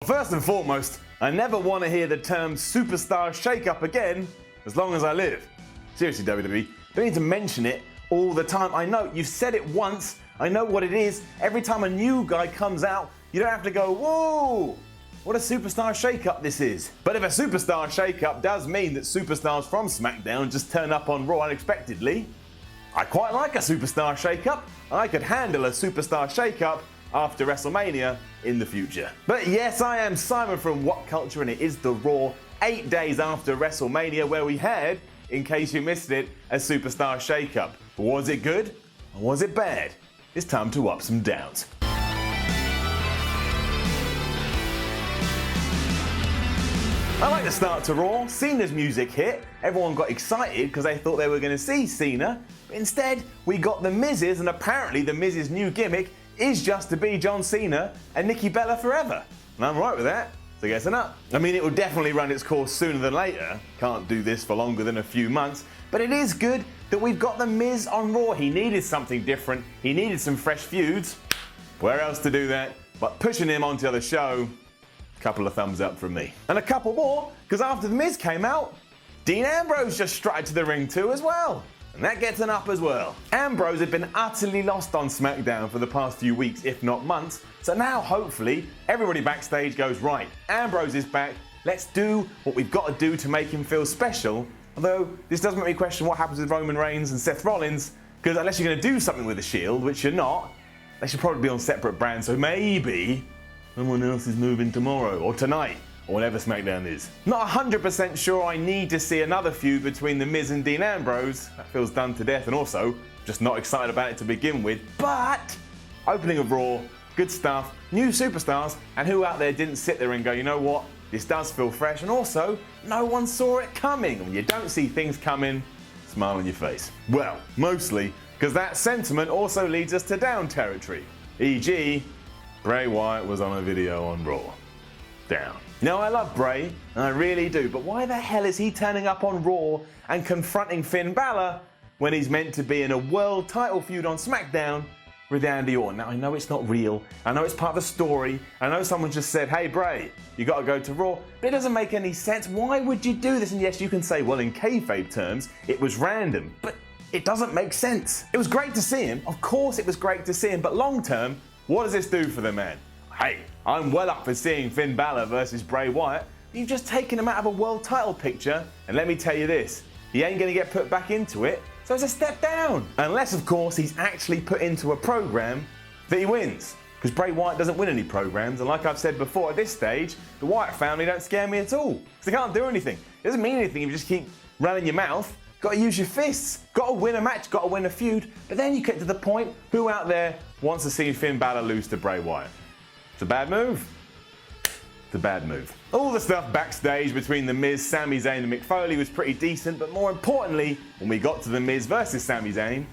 first and foremost, I never want to hear the term superstar shakeup again as long as I live. Seriously, WWE, don't need to mention it all the time. I know, you've said it once, I know what it is. Every time a new guy comes out, you don't have to go, whoa, what a superstar shakeup this is. But if a superstar shakeup does mean that superstars from SmackDown just turn up on Raw unexpectedly, I quite like a superstar shakeup. I could handle a superstar shakeup after WrestleMania in the future. But yes, I am Simon from WhatCulture, and it is the Raw 8 days after WrestleMania where we had, in case you missed it, a superstar shakeup. Was it good or was it bad? It's time to up some downs. I like the start to Raw. Cena's music hit. Everyone got excited because they thought they were going to see Cena. But instead, we got The Miz's, and apparently The Miz's new gimmick is just to be John Cena and Nikki Bella forever. And I'm right with that, so guess an up. I mean, it will definitely run its course sooner than later. Can't do this for longer than a few months. But it is good that we've got The Miz on Raw. He needed something different. He needed some fresh feuds. Where else to do that but pushing him onto the show? Couple of thumbs up from me. And a couple more, because after The Miz came out, Dean Ambrose just strutted to the ring too as well. And that gets an up as well. Ambrose had been utterly lost on SmackDown for the past few weeks, if not months. So now, hopefully, everybody backstage goes, right, Ambrose is back. Let's do what we've got to do to make him feel special. Although, this does make me question what happens with Roman Reigns and Seth Rollins, because unless you're going to do something with the Shield, which you're not, they should probably be on separate brands. So maybe someone else is moving tomorrow or tonight or whenever SmackDown is. Not 100% sure I need to see another feud between The Miz and Dean Ambrose. That feels done to death, and also just not excited about it to begin with. But opening of Raw, good stuff, new superstars, and who out there didn't sit there and go, you know what, this does feel fresh, and also no one saw it coming. When you don't see things coming, smile on your face. Well, mostly because that sentiment also leads us to down territory, e.g. Bray Wyatt was on a video on Raw. Down. Now, I love Bray, and I really do, but why the hell is he turning up on Raw and confronting Finn Balor when he's meant to be in a world title feud on SmackDown with Randy Orton? Now, I know it's not real, I know it's part of the story, I know someone just said, hey Bray, you gotta go to Raw, but it doesn't make any sense. Why would you do this? And yes, you can say, well, in kayfabe terms, it was random, but it doesn't make sense. It was great to see him, of course it was great to see him, but long term, what does this do for the man? Hey, I'm well up for seeing Finn Balor versus Bray Wyatt. You've just taken him out of a world title picture, and let me tell you this, he ain't gonna get put back into it, so it's a step down. Unless, of course, he's actually put into a program that he wins. Because Bray Wyatt doesn't win any programs, and like I've said before, at this stage, the Wyatt family don't scare me at all. Because they can't do anything. It doesn't mean anything if you just keep running your mouth. Got to use your fists. Got to win a match, got to win a feud. But then you get to the point, who out there wants to see Finn Balor lose to Bray Wyatt? It's a bad move. It's a bad move. All the stuff backstage between The Miz, Sami Zayn and Mick Foley was pretty decent, but more importantly, when we got to The Miz versus Sami Zayn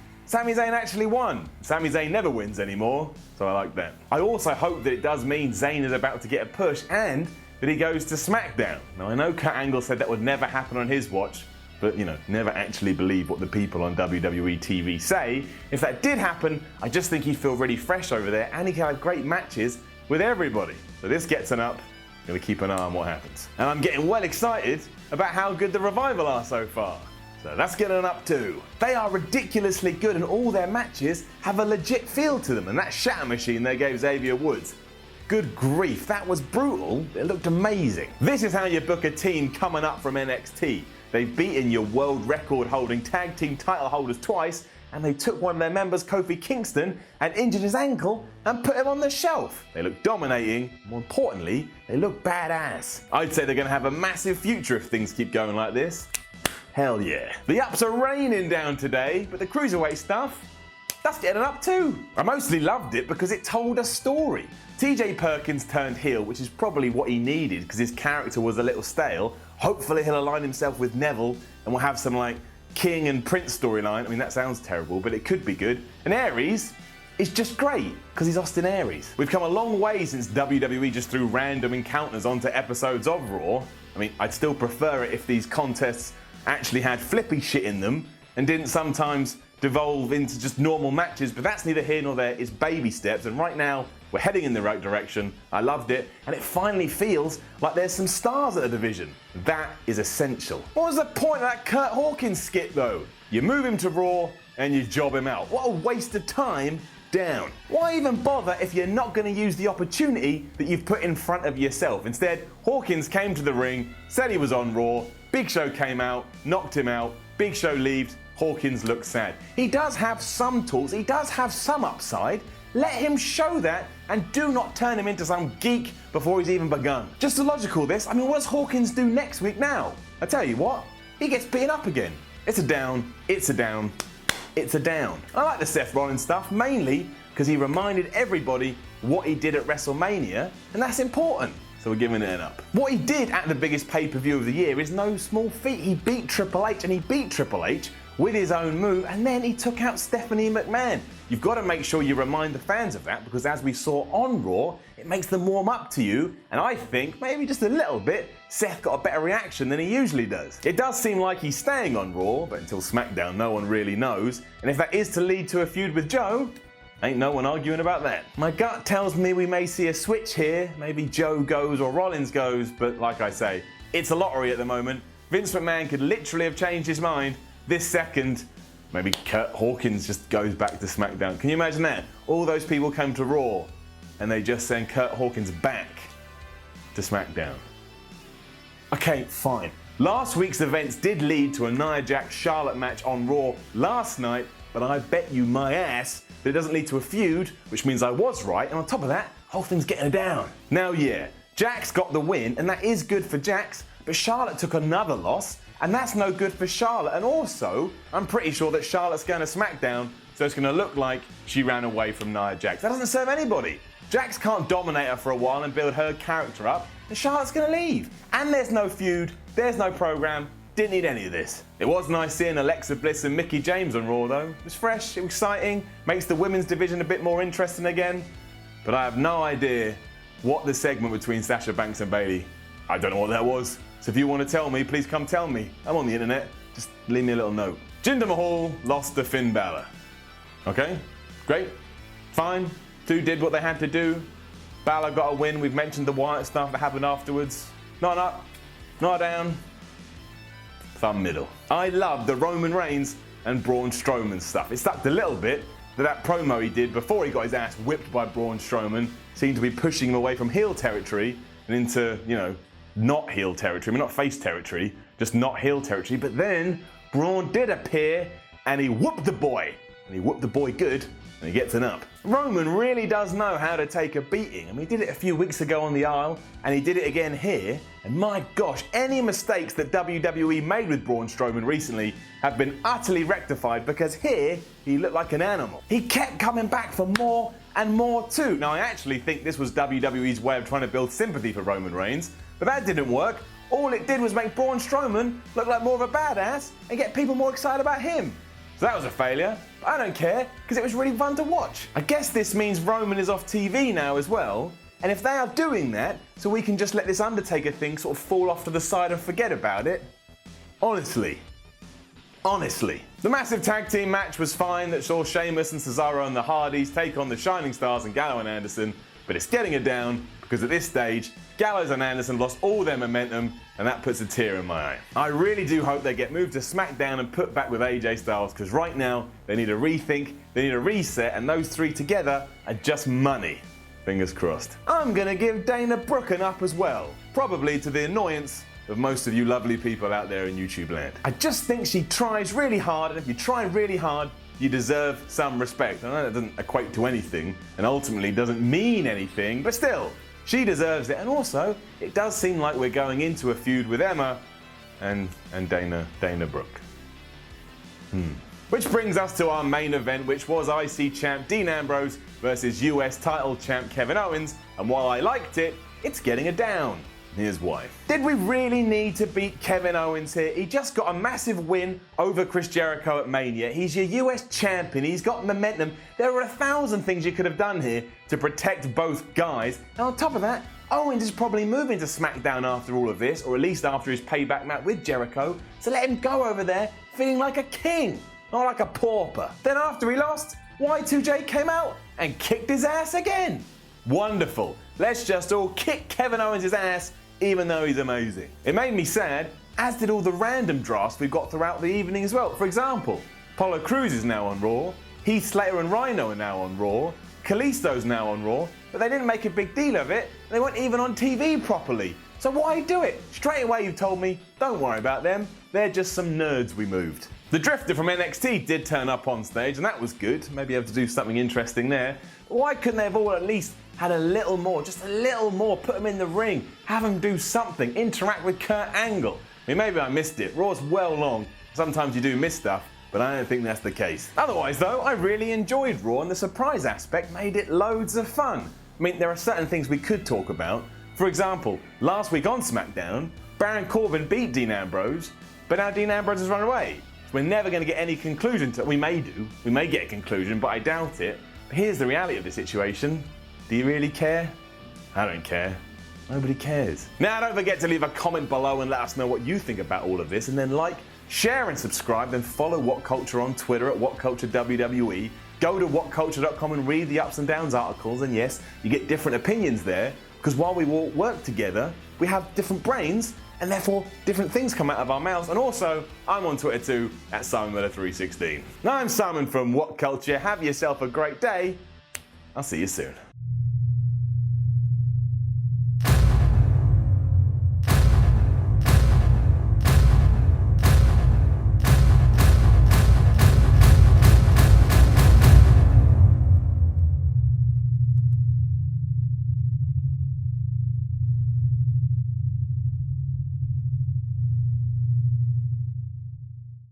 actually won. Sami Zayn never wins anymore, so I like that. I also hope that it does mean Zayn is about to get a push and that he goes to SmackDown. Now, I know Kurt Angle said that would never happen on his watch, but, you know, never actually believe what the people on WWE TV say. If that did happen, I just think he'd feel really fresh over there, and he can have great matches with everybody. So this gets an up. I'm going to keep an eye on what happens. And I'm getting well excited about how good the Revival are so far. So that's getting an up too. They are ridiculously good, and all their matches have a legit feel to them. And that shatter machine they gave Xavier Woods, good grief, that was brutal. It looked amazing. This is how you book a team coming up from NXT. They've beaten your world record holding tag team title holders twice, and they took one of their members, Kofi Kingston, and injured his ankle and put him on the shelf. They look dominating. More importantly, they look badass. I'd say they're going to have a massive future if things keep going like this. Hell yeah. The ups are raining down today, but the cruiserweight stuff, that's getting an up too. I mostly loved it because it told a story. TJ Perkins turned heel, which is probably what he needed because his character was a little stale. Hopefully he'll align himself with Neville and we'll have some like King and Prince storyline. I mean, that sounds terrible, but it could be good. And Aries is just great because he's Austin Aries. We've come a long way since WWE just threw random encounters onto episodes of Raw. I mean, I'd still prefer it if these contests actually had flippy shit in them and didn't sometimes devolve into just normal matches, but that's neither here nor there. It's baby steps, and right now We're heading in the right direction. I loved it, and it finally feels like there's some stars at the division. That is essential. What was the point of that Kurt Hawkins skit though? You move him to Raw and you job him out. What a waste of time. Down. Why even bother if you're not going to use the opportunity that you've put in front of yourself? Instead, Hawkins came to the ring, said he was on Raw, Big Show came out, knocked him out, Big Show leaves, Hawkins looks sad. He does have some tools, he does have some upside. Let him show that and do not turn him into some geek before he's even begun. Just illogical this. I mean, what does Hawkins do next week now? I tell you what, he gets beaten up again. It's a down, it's a down. It's a down. I like the Seth Rollins stuff, mainly because he reminded everybody what he did at WrestleMania, and that's important. So we're giving it an up. What he did at the biggest pay-per-view of the year is no small feat. He beat Triple H, and he beat Triple H with his own move, and then he took out Stephanie McMahon. You've got to make sure you remind the fans of that, because as we saw on Raw, it makes them warm up to you, and I think, maybe just a little bit, Seth got a better reaction than he usually does. It does seem like he's staying on Raw, but until SmackDown, no one really knows, and if that is to lead to a feud with Joe, ain't no one arguing about that. My gut tells me we may see a switch here, maybe Joe goes or Rollins goes, but like I say, it's a lottery at the moment. Vince McMahon could literally have changed his mind this second. Maybe Kurt Hawkins just goes back to SmackDown. Can you imagine that? All those people came to Raw and they just send Kurt Hawkins back to SmackDown. Okay, fine. Last week's events did lead to a Nia Jax-Charlotte match on Raw last night, but I bet you my ass that it doesn't lead to a feud, which means I was right, and on top of that, whole thing's getting down. Now yeah, Jax got the win, and that is good for Jax, but Charlotte took another loss, and that's no good for Charlotte. And also, I'm pretty sure that Charlotte's going to SmackDown, so it's going to look like she ran away from Nia Jax. That doesn't serve anybody. Jax can't dominate her for a while and build her character up, and Charlotte's going to leave. And there's no feud, there's no program, didn't need any of this. It was nice seeing Alexa Bliss and Mickie James on Raw though. It was fresh, it was exciting, makes the women's division a bit more interesting again. But I have no idea what the segment between Sasha Banks and Bayley, I don't know what that was. So if you want to tell me, please come tell me. I'm on the internet, just leave me a little note. Jinder Mahal lost to Finn Balor. Okay, great, fine. Two did what they had to do. Balor got a win. We've mentioned the Wyatt stuff that happened afterwards. Not up, not down, thumb middle. I love the Roman Reigns and Braun Strowman stuff. It sucked a little bit that promo he did before he got his ass whipped by Braun Strowman seemed to be pushing him away from heel territory and into, you know, not heel territory. I mean, not face territory, just not heel territory. But then Braun did appear and he whooped the boy. And he whooped the boy good, and he gets an up. Roman really does know how to take a beating. I mean, he did it a few weeks ago on the aisle, and he did it again here. And my gosh, any mistakes that WWE made with Braun Strowman recently have been utterly rectified, because here, he looked like an animal. He kept coming back for more and more too. Now, I actually think this was WWE's way of trying to build sympathy for Roman Reigns, but that didn't work. All it did was make Braun Strowman look like more of a badass and get people more excited about him. So that was a failure. I don't care, because it was really fun to watch. I guess this means Roman is off TV now as well, and if they are doing that, so we can just let this Undertaker thing sort of fall off to the side and forget about it, honestly. The massive tag team match was fine that saw Sheamus and Cesaro and the Hardys take on the Shining Stars and Gallows and Anderson, but it's getting it down because at this stage, Gallows and Anderson lost all their momentum, and that puts a tear in my eye. I really do hope they get moved to SmackDown and put back with AJ Styles, because right now they need a rethink, they need a reset, and those three together are just money. Fingers crossed. I'm gonna give Dana Brooke an up as well, probably to the annoyance of most of you lovely people out there in YouTube land. I just think she tries really hard, and if you try really hard, you deserve some respect. I know that doesn't equate to anything, and ultimately doesn't mean anything, but still, she deserves it. And also, it does seem like we're going into a feud with Emma and Dana Brooke. Which brings us to our main event, which was IC champ Dean Ambrose versus US title champ Kevin Owens, and while I liked it, it's getting a down. Here's why. Did we really need to beat Kevin Owens here? He just got a massive win over Chris Jericho at Mania. He's your US champion, he's got momentum. There were 1,000 things you could have done here to protect both guys. And on top of that, Owens is probably moving to SmackDown after all of this, or at least after his payback match with Jericho. So let him go over there feeling like a king, not like a pauper. Then after he lost, Y2J came out and kicked his ass again. Wonderful. Let's just all kick Kevin Owens' ass, even though he's amazing. It made me sad, as did all the random drafts we got throughout the evening as well. For example, Apollo Crews is now on Raw, Heath Slater and Rhino are now on Raw, Kalisto's now on Raw, but they didn't make a big deal of it, they weren't even on TV properly. So why do it? Straight away you told me, don't worry about them, they're just some nerds we moved. The Drifter from NXT did turn up on stage, and that was good, maybe able to do something interesting there. But why couldn't they have all at least had a little more, just a little more, put them in the ring, have them do something, interact with Kurt Angle? I mean, maybe I missed it. Raw's well long. Sometimes you do miss stuff, but I don't think that's the case. Otherwise, though, I really enjoyed Raw, and the surprise aspect made it loads of fun. I mean, there are certain things we could talk about. For example, last week on SmackDown, Baron Corbin beat Dean Ambrose, but now Dean Ambrose has run away. So we're never going to get any conclusion to it. We may do. We may get a conclusion, but I doubt it. But here's the reality of the situation. Do you really care? I don't care. Nobody cares. Now, don't forget to leave a comment below and let us know what you think about all of this, and then like, share and subscribe, then follow WhatCulture on Twitter at WhatCulture WWE. Go to WhatCulture.com and read the ups and downs articles, and yes, you get different opinions there, because while we all work together, we have different brains, and therefore different things come out of our mouths. And also, I'm on Twitter too, at SimonMiller316. Now, I'm Simon from WhatCulture. Have yourself a great day. I'll see you soon.